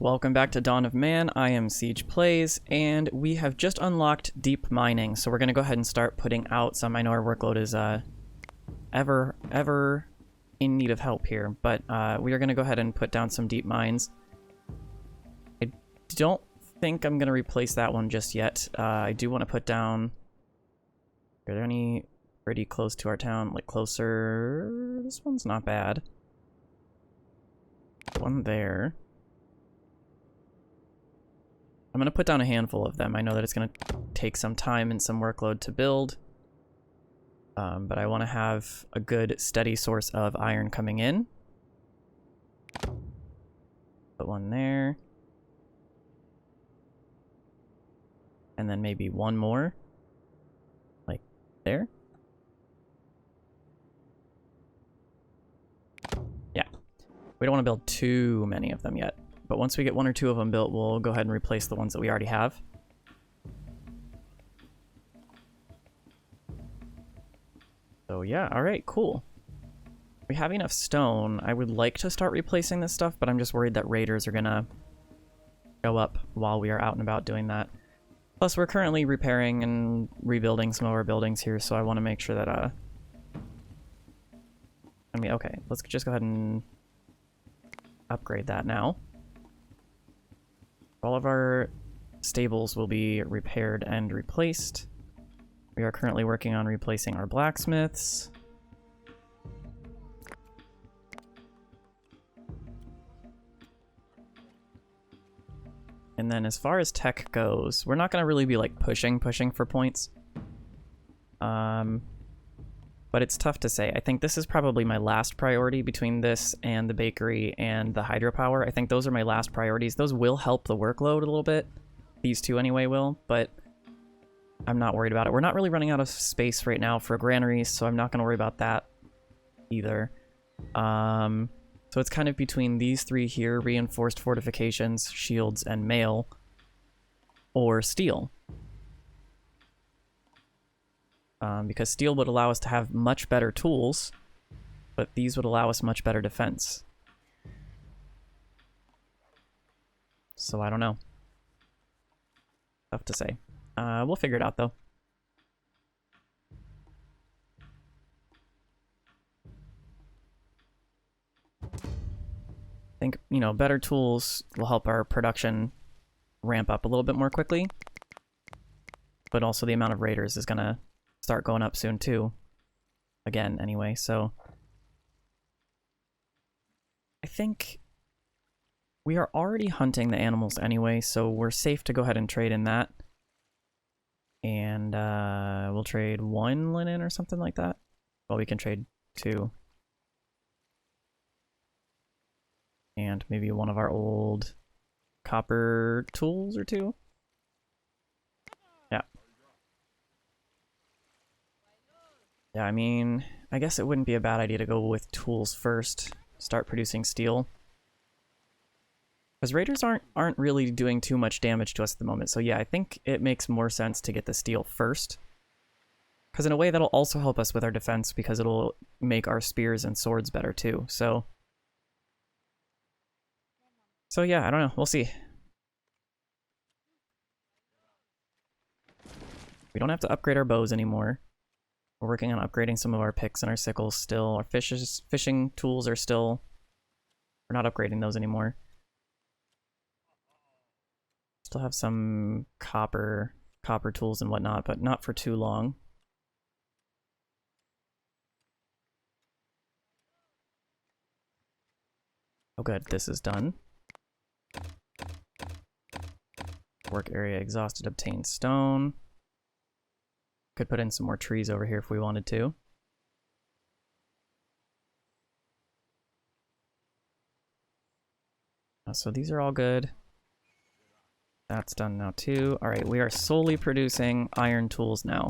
welcome back to Dawn of Man. I am Siege Plays, and we have just unlocked deep mining, so we're going to go ahead and start putting out some. I know our workload is ever in need of help here, but we are going to go ahead and put down some deep mines. I don't think I'm going to replace that one just yet. I do want to put down... Are there any pretty close to our town? Like closer... This one's not bad. One there. I'm going to put down a handful of them. I know that it's going to take some time and some workload to build. But I want to have a good, steady source of iron coming in. Put one there. And then maybe one more. Like there. Yeah. We don't want to build too many of them yet. But once we get one or two of them built, we'll go ahead and replace the ones that we already have. So yeah, alright, cool. We have enough stone. I would like to start replacing this stuff, but I'm just worried that raiders are gonna go up while we are out and about doing that. Plus, we're currently repairing and rebuilding some of our buildings here, so I want to make sure that, okay, let's just go ahead and upgrade that now. All of our stables will be repaired and replaced. We are currently working on replacing our blacksmiths. And then as far as tech goes, we're not going to really be like pushing for points. But it's tough to say. I think this is probably my last priority between this and the bakery and the hydropower. I think those are my last priorities. Those will help the workload a little bit. These two anyway will, but I'm not worried about it. We're not really running out of space right now for granaries, so I'm not going to worry about that either. So it's kind of between these three here, reinforced fortifications, shields, and mail, or steel. Because steel would allow us to have much better tools, but these would allow us much better defense. So I don't know. Tough to say. We'll figure it out, though. I think, you know, better tools will help our production ramp up a little bit more quickly. But also the amount of raiders is going to start going up soon too. Again, anyway, so I think we are already hunting the animals anyway, so we're safe to go ahead and trade in that. And we'll trade one linen or something like that. Well, we can trade two. And maybe one of our old copper tools or two. Yeah. Yeah, I mean, I guess it wouldn't be a bad idea to go with tools first. Start producing steel. Because raiders aren't really doing too much damage to us at the moment. So yeah, I think it makes more sense to get the steel first. Because in a way that'll also help us with our defense because it'll make our spears and swords better too. So yeah, I don't know. We'll see. We don't have to upgrade our bows anymore. We're working on upgrading some of our picks and our sickles still. Our fishing tools are still... We're not upgrading those anymore. Still have some copper tools and whatnot, but not for too long. Oh good, this is done. Work area exhausted, obtained stone. Could put in some more trees over here if we wanted to. So these are all good. That's done now too. Alright, we are solely producing iron tools now.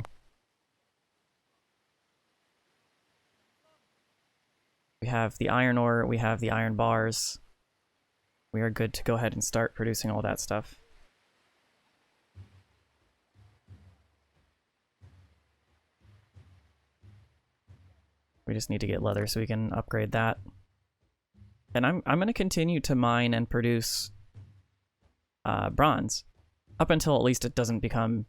We have the iron ore, we have the iron bars. We are good to go ahead and start producing all that stuff. We just need to get leather so we can upgrade that. And I'm going to continue to mine and produce bronze. Up until at least it doesn't become,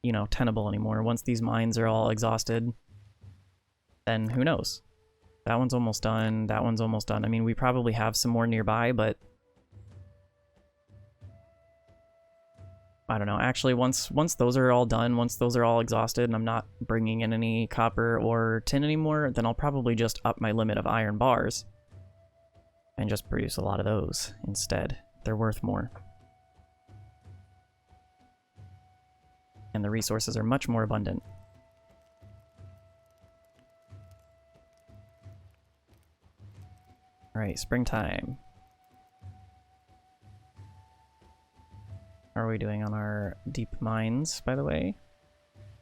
you know, tenable anymore. Once these mines are all exhausted, then who knows? That one's almost done. That one's almost done. I mean, we probably have some more nearby, but I don't know. Actually, once those are all done, once those are all exhausted and I'm not bringing in any copper or tin anymore, then I'll probably just up my limit of iron bars and just produce a lot of those instead. They're worth more. And the resources are much more abundant. Alright, springtime. How are we doing on our deep mines, by the way?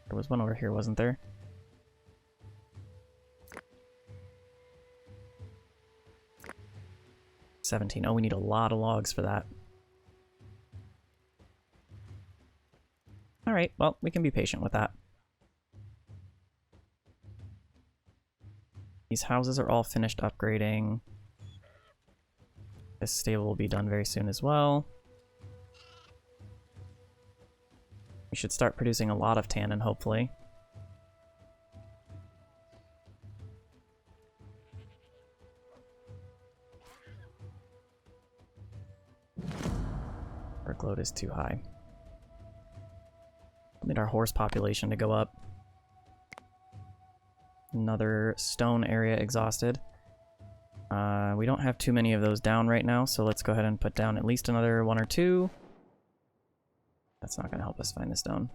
There was one over here, wasn't there? $17. Oh, we need a lot of logs for that. Alright, well, we can be patient with that. These houses are all finished upgrading. This stable will be done very soon as well. We should start producing a lot of tannin, hopefully. Workload is too high. We need our horse population to go up. Another stone area exhausted. We don't have too many of those down right now, so let's go ahead and put down at least another 1 or 2. That's not going to help us find the stone.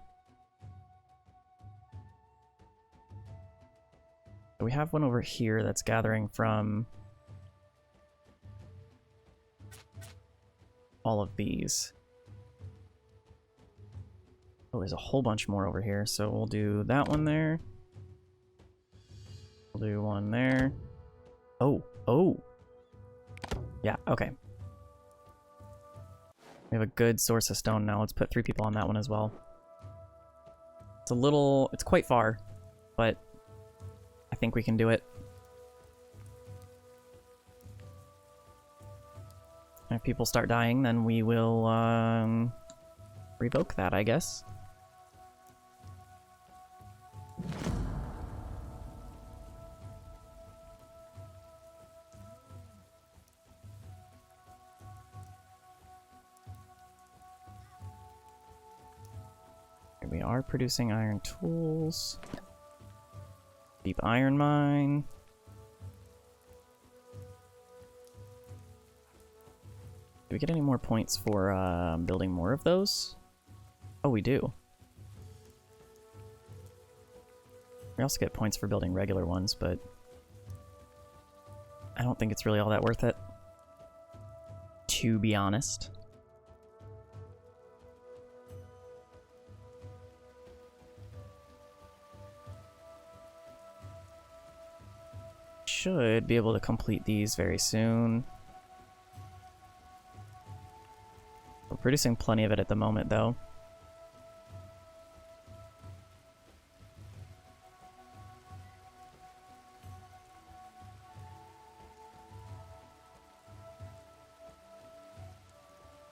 So we have one over here that's gathering from all of these. Oh, there's a whole bunch more over here, so we'll do that one there. We'll do one there. Oh. Yeah, okay. We have a good source of stone now. Let's put 3 people on that one as well. It's quite far, but I think we can do it. And if people start dying, then we will revoke that, I guess. We are producing iron tools. Deep iron mine. Do we get any more points for building more of those? Oh, we do. We also get points for building regular ones, but I don't think it's really all that worth it, to be honest. Should be able to complete these very soon. We're producing plenty of it at the moment, though.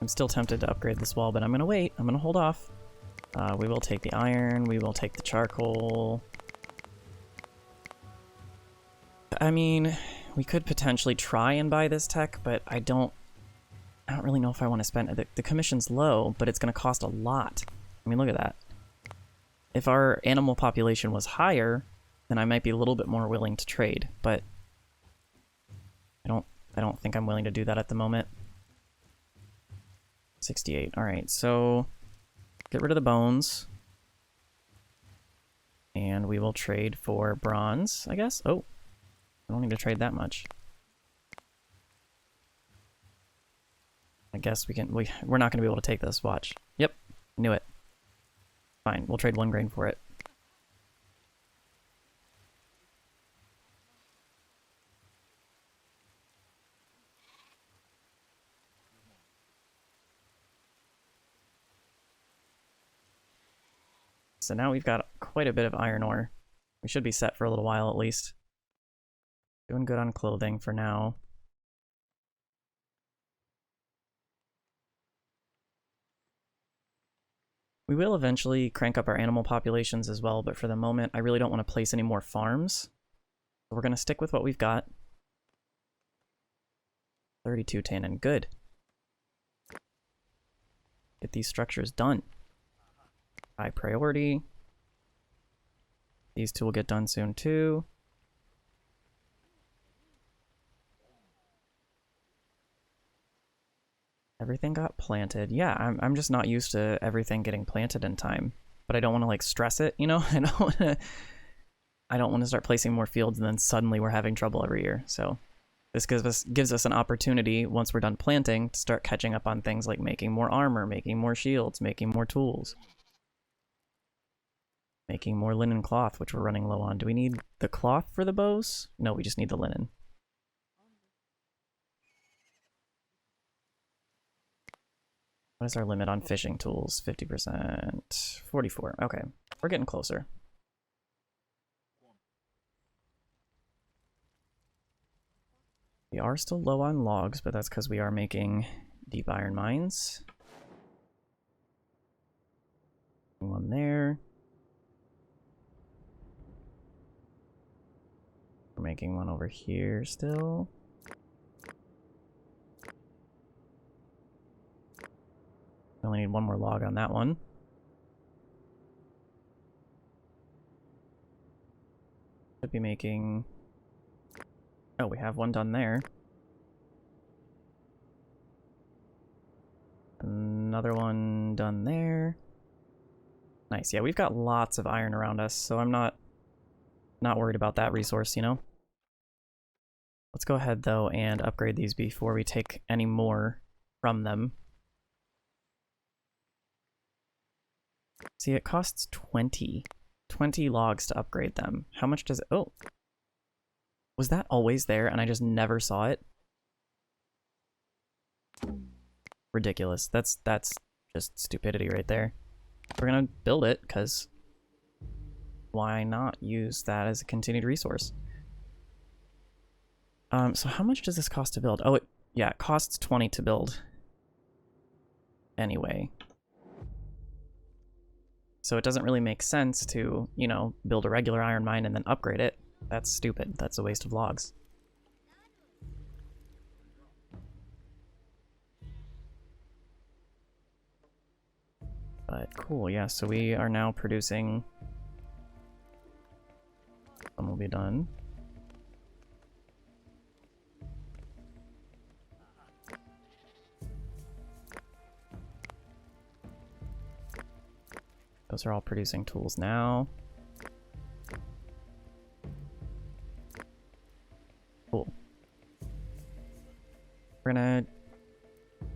I'm still tempted to upgrade this wall, but I'm gonna wait. I'm gonna hold off. We will take the iron, we will take the charcoal. I mean, we could potentially try and buy this tech, but I don't really know if I want to spend it. The commission's low, but it's going to cost a lot. I mean, look at that. If our animal population was higher, then I might be a little bit more willing to trade, but I don't think I'm willing to do that at the moment. 68. All right, so get rid of the bones. And we will trade for bronze, I guess. Oh. I don't need to trade that much. I guess we're not going to be able to take this. Watch. Yep. Knew it. Fine. We'll trade 1 grain for it. So now we've got quite a bit of iron ore. We should be set for a little while at least. Doing good on clothing for now. We will eventually crank up our animal populations as well, but for the moment, I really don't want to place any more farms. So we're going to stick with what we've got. 32 tannin, good. Get these structures done. High priority. These two will get done soon too. Everything got planted. Yeah, I'm just not used to everything getting planted in time. But I don't want to like stress it, you know? I don't want to start placing more fields and then suddenly we're having trouble every year. So this gives us an opportunity once we're done planting to start catching up on things like making more armor, making more shields, making more tools. Making more linen cloth, which we're running low on. Do we need the cloth for the bows? No, we just need the linen. What is our limit on fishing tools? 50%. 44. Okay. We're getting closer. We are still low on logs, but that's because we are making deep iron mines. One there. We're making one over here still. We only need one more log on that one. Should be making... Oh, we have one done there. Another one done there. Nice. Yeah, we've got lots of iron around us, so I'm not worried about that resource, you know? Let's go ahead, though, and upgrade these before we take any more from them. See, it costs 20 logs to upgrade them. How much does it... Oh! Was that always there and I just never saw it? Ridiculous. That's just stupidity right there. We're gonna build it, because why not use that as a continued resource? So how much does this cost to build? Oh, yeah, it costs 20 to build. Anyway. So it doesn't really make sense to, you know, build a regular iron mine and then upgrade it. That's stupid. That's a waste of logs. But cool, yeah, so we are now producing... One will be done. Those are all producing tools now. Cool. We're gonna...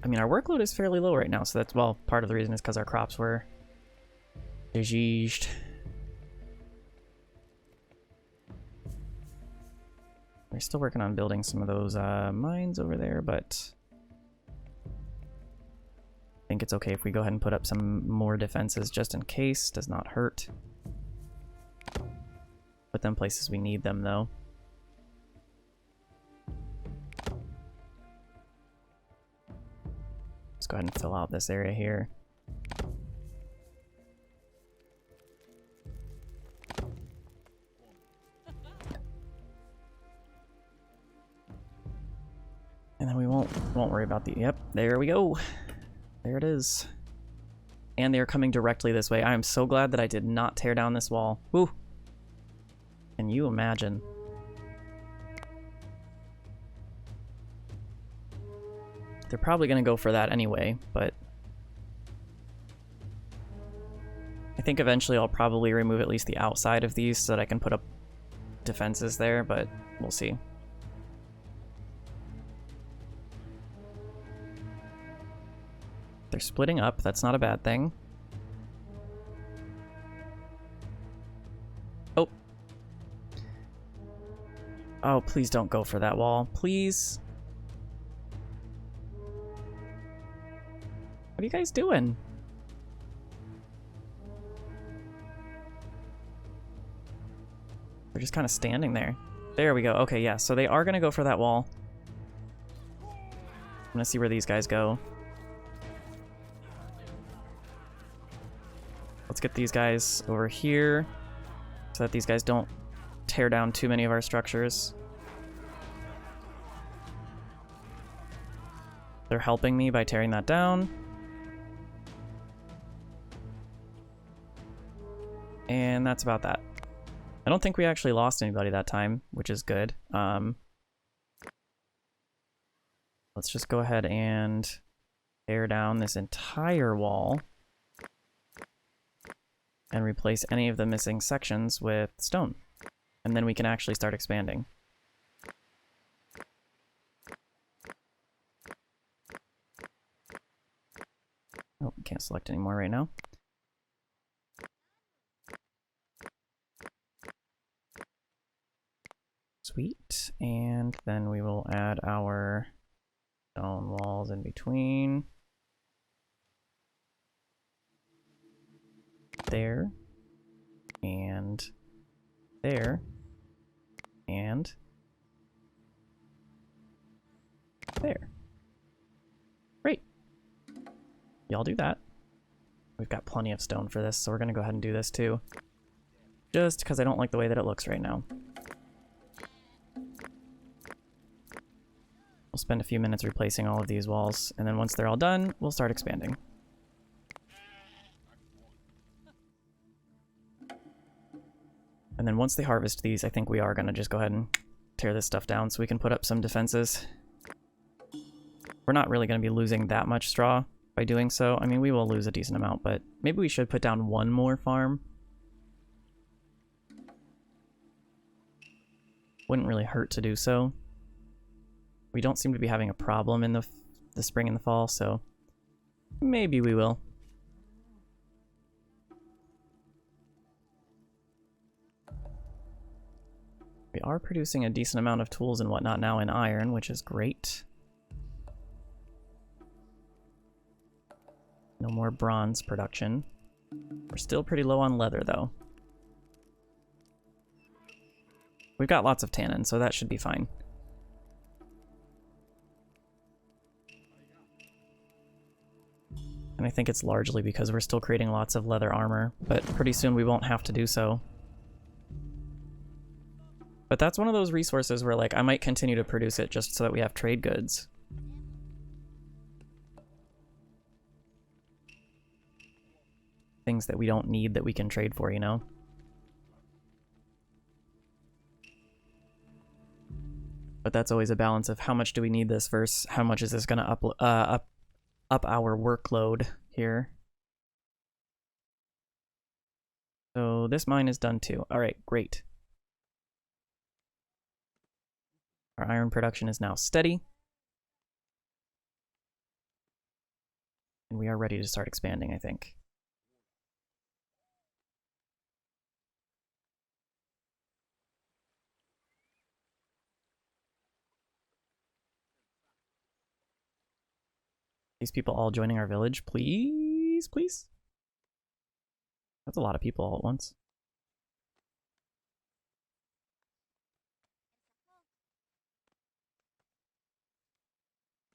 I mean, our workload is fairly low right now, so that's, well, part of the reason is because our crops were diseased. We're still working on building some of those mines over there, but I think it's okay if we go ahead and put up some more defenses just in case. Does not hurt. Put them places we need them, though. Let's go ahead and fill out this area here. And then we won't worry about the... Yep, there we go. There it is. And they are coming directly this way. I am so glad that I did not tear down this wall. Woo! Can you imagine? They're probably going to go for that anyway, but I think eventually I'll probably remove at least the outside of these so that I can put up defenses there, but we'll see. They're splitting up, that's not a bad thing. Oh. Oh, please don't go for that wall. Please. What are you guys doing? They're just kind of standing there. There we go. Okay, yeah, so they are going to go for that wall. I'm going to see where these guys go. Let's get these guys over here so that these guys don't tear down too many of our structures. They're helping me by tearing that down. And that's about that. I don't think we actually lost anybody that time, which is good. Let's just go ahead and tear down this entire wall and replace any of the missing sections with stone. And then we can actually start expanding. Oh, can't select anymore right now. Sweet. And then we will add our stone walls in between. There. And there. And there. Great. Y'all do that. We've got plenty of stone for this, so we're going to go ahead and do this too. Just because I don't like the way that it looks right now. We'll spend a few minutes replacing all of these walls, and then once they're all done, we'll start expanding. And then once they harvest these, I think we are going to just go ahead and tear this stuff down so we can put up some defenses. We're not really going to be losing that much straw by doing so. I mean, we will lose a decent amount, but maybe we should put down one more farm. Wouldn't really hurt to do so. We don't seem to be having a problem in the spring and the fall, so maybe we will. We are producing a decent amount of tools and whatnot now in iron, which is great. No more bronze production. We're still pretty low on leather, though. We've got lots of tannin, so that should be fine. And I think it's largely because we're still creating lots of leather armor, but pretty soon we won't have to do so. But that's one of those resources where, like, I might continue to produce it just so that we have trade goods. Things that we don't need that we can trade for, you know? But that's always a balance of how much do we need this versus how much is this going to up our workload here. So this mine is done too. All right, great. Our iron production is now steady. And we are ready to start expanding, I think. These people all joining our village, please, please. That's a lot of people all at once.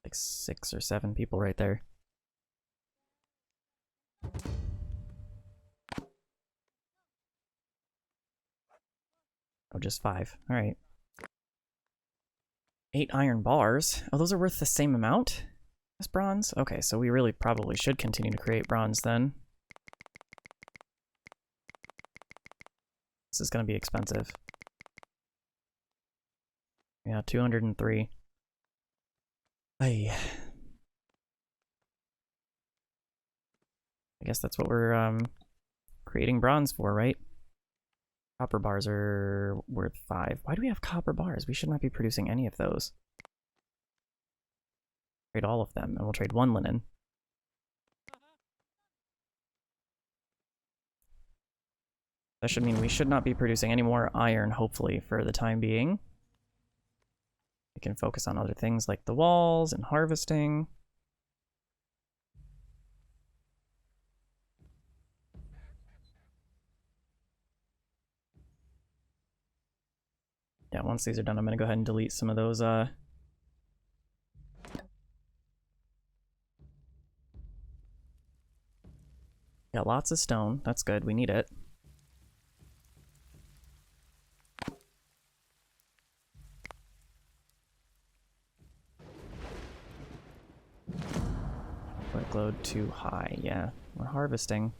Like 6 or 7 people right there. Oh, just 5. All right. 8 iron bars. Oh, those are worth the same amount as bronze? Okay, so we really probably should continue to create bronze then. This is going to be expensive. Yeah, 203. Ay. I guess that's what we're creating bronze for, right? Copper bars are worth 5. Why do we have copper bars? We should not be producing any of those. Trade all of them, and we'll trade 1 linen. That should mean we should not be producing any more iron, hopefully, for the time being. We can focus on other things like the walls and harvesting. Yeah, once these are done, I'm going to go ahead and delete some of those Got lots of stone. That's good. We need it. Workload too high. Yeah, we're harvesting.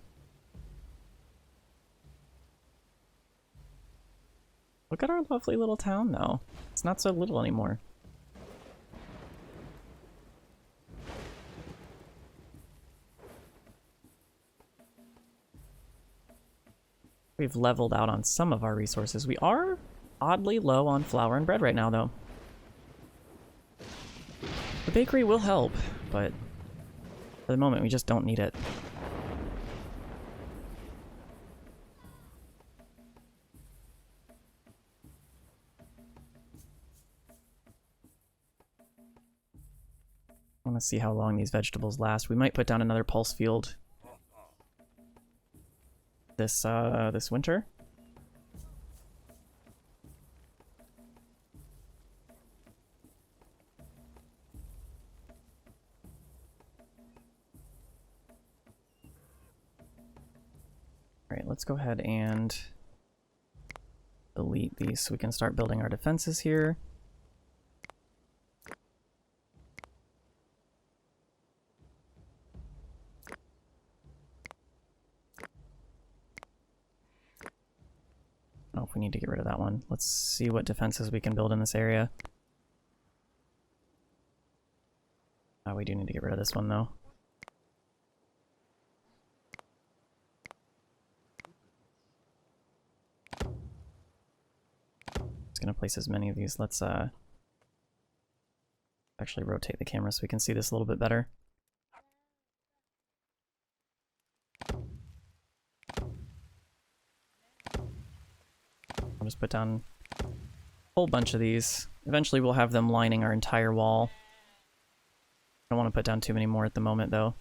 Look at our lovely little town, though. It's not so little anymore. We've leveled out on some of our resources. We are oddly low on flour and bread right now, though. The bakery will help, but for the moment, we just don't need it. I want to see how long these vegetables last. We might put down another pulse field this winter. All right, let's go ahead and delete these so we can start building our defenses here. Oh, we need to get rid of that one. Let's see what defenses we can build in this area. Oh, we do need to get rid of this one, though. It's gonna place as many of these. Let's actually rotate the camera so we can see this a little bit better. I'll just put down a whole bunch of these. Eventually we'll have them lining our entire wall. I don't want to put down too many more at the moment, though.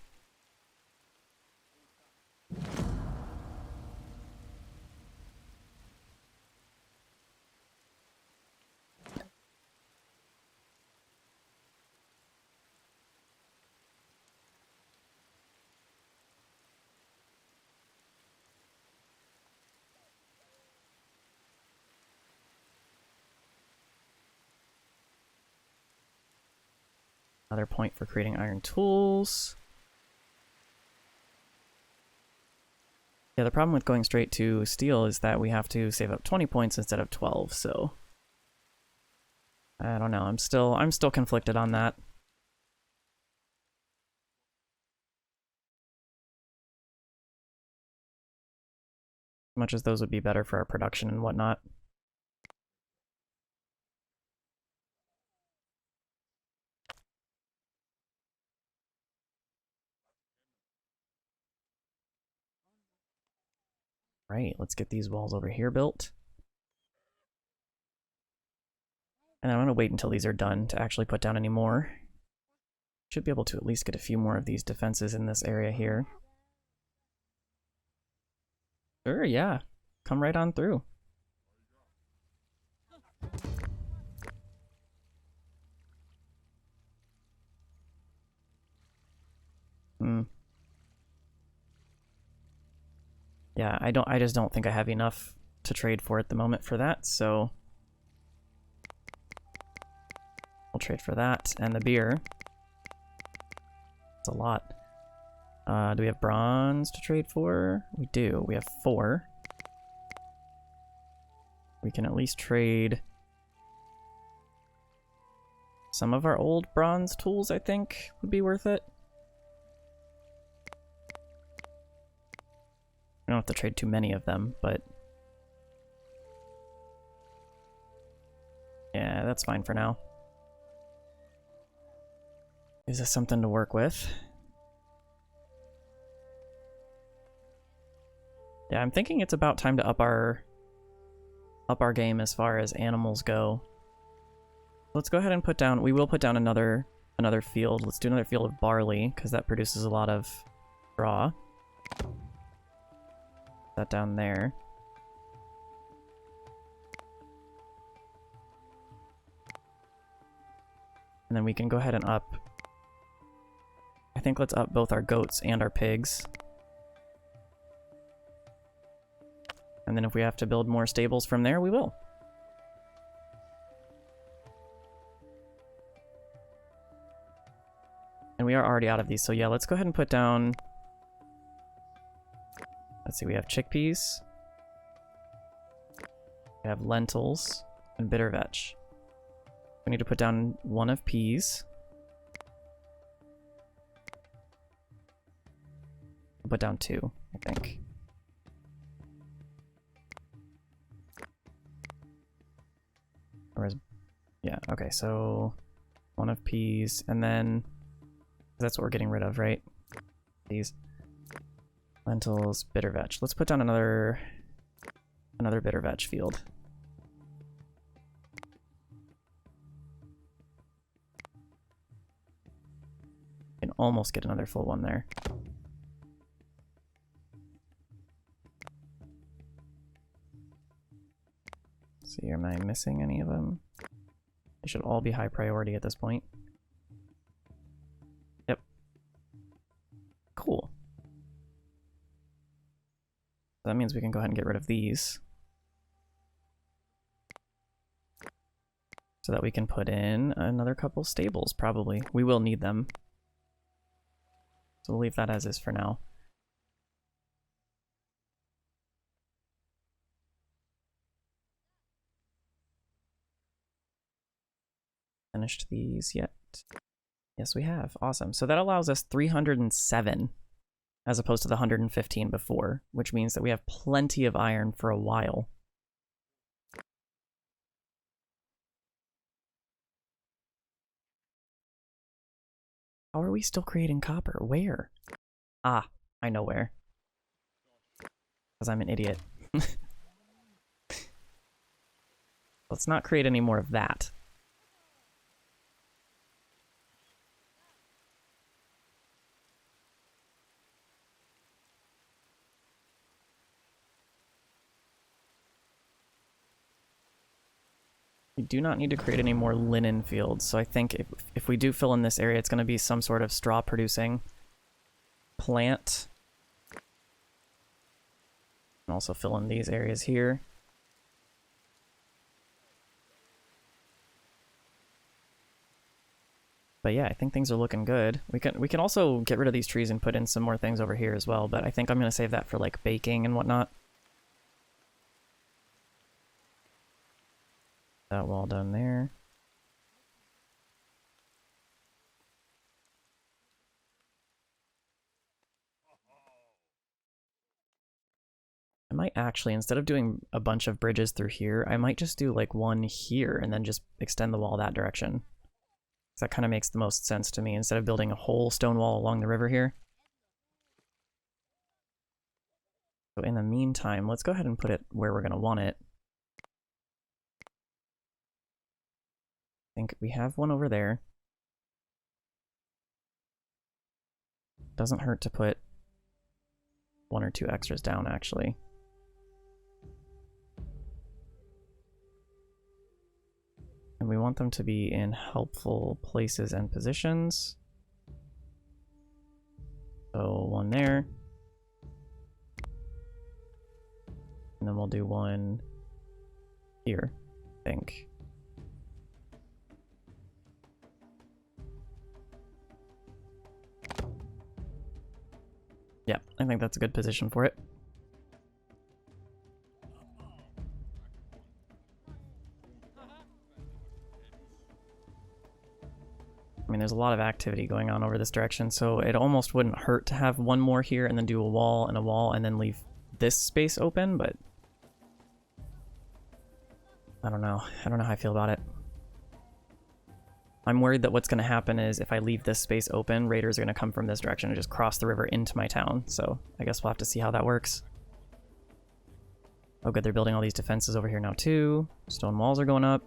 Another point for creating iron tools. Yeah, the problem with going straight to steel is that we have to save up 20 points instead of 12, so I don't know. I'm still conflicted on that. As much as those would be better for our production and whatnot. Right, let's get these walls over here built. And I'm going to wait until these are done to actually put down any more. Should be able to at least get a few more of these defenses in this area here. Sure, yeah. Come right on through. Yeah, I just don't think I have enough to trade for at the moment for that, so we'll trade for that and the beer. That's a lot. Do we have bronze to trade for? We do. We have 4. We can at least trade some of our old bronze tools, I think, would be worth it. We don't have to trade too many of them, but yeah, that's fine for now. Gives us something to work with. Yeah, I'm thinking it's about time to up our game as far as animals go. Let's go ahead and put down, we will put down another field. Let's do another field of barley, because that produces a lot of straw. That down there. And then we can go ahead and up. I think let's up both our goats and our pigs. And then if we have to build more stables from there, we will. And we are already out of these, so yeah, let's go ahead and put down... Let's see, we have chickpeas. We have lentils and bitter vetch. We need to put down one of peas. I'll put down 2, I think. Or is... Yeah, okay, so... 1 of peas, and then... That's what we're getting rid of, right? These. Lentils, bitter vetch. Let's put down another bitter vetch field. Can almost get another full one there. Let's see, am I missing any of them? They should all be high priority at this point. Yep. Cool. That means we can go ahead and get rid of these. So that we can put in another couple stables, probably. We will need them. So we'll leave that as is for now. Finished these yet? Yes, we have. Awesome. So that allows us 307 as opposed to the 115 before, which means that we have plenty of iron for a while. How are we still creating copper? Where? Ah, I know where. Because I'm an idiot. Let's not create any more of that. We do not need to create any more linen fields, so I think if we do fill in this area, it's going to be some sort of straw-producing plant. And also fill in these areas here. But yeah, I think things are looking good. We can also get rid of these trees and put in some more things over here as well, but I think I'm going to save that for like baking and whatnot. That wall done there. I might actually, instead of doing a bunch of bridges through here, I might just do like one here and then just extend the wall that direction. That kind of makes the most sense to me, instead of building a whole stone wall along the river here. So in the meantime, let's go ahead and put it where we're going to want it. I think we have one over there. Doesn't hurt to put 1 or 2 extras down, actually. And we want them to be in helpful places and positions. So 1 there. And then we'll do 1 here, I think. Yeah, I think that's a good position for it. I mean, there's a lot of activity going on over this direction, so it almost wouldn't hurt to have 1 more here and then do a wall and then leave this space open, but I don't know. I don't know how I feel about it. I'm worried that what's going to happen is if I leave this space open, raiders are going to come from this direction and just cross the river into my town, so I guess we'll have to see how that works. Oh good, they're building all these defenses over here now too. Stone walls are going up.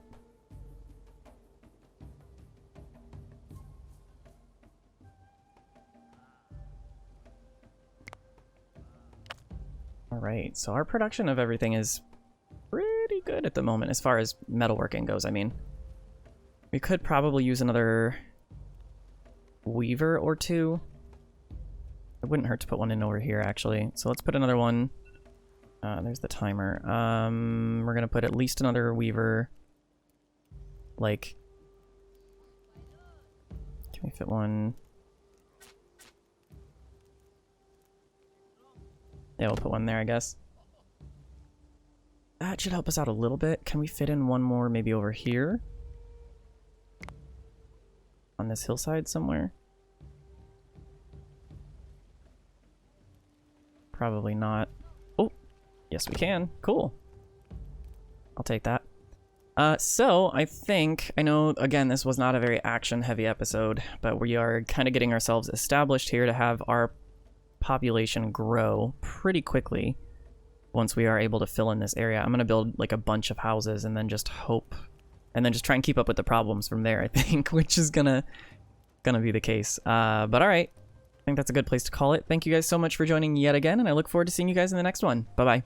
Alright, so our production of everything is pretty good at the moment, as far as metalworking goes, I mean. We could probably use another weaver or 2. It wouldn't hurt to put 1 in over here, actually. So let's put another one There's the timer. We're gonna put at least another weaver. Like, can we fit one? Yeah, we'll put one there, I guess. That should help us out a little bit. Can we fit in one more maybe over here? On this hillside somewhere? Probably not. Oh, yes we can. Cool. I'll take that. So I think, I know, again, this was not a very action-heavy episode, but we are kind of getting ourselves established here to have our population grow pretty quickly once we are able to fill in this area. I'm going to build like a bunch of houses and then just hope, and then just try and keep up with the problems from there, I think, which is gonna be the case. But all right, I think that's a good place to call it. Thank you guys so much for joining yet again, and I look forward to seeing you guys in the next one. Bye-bye.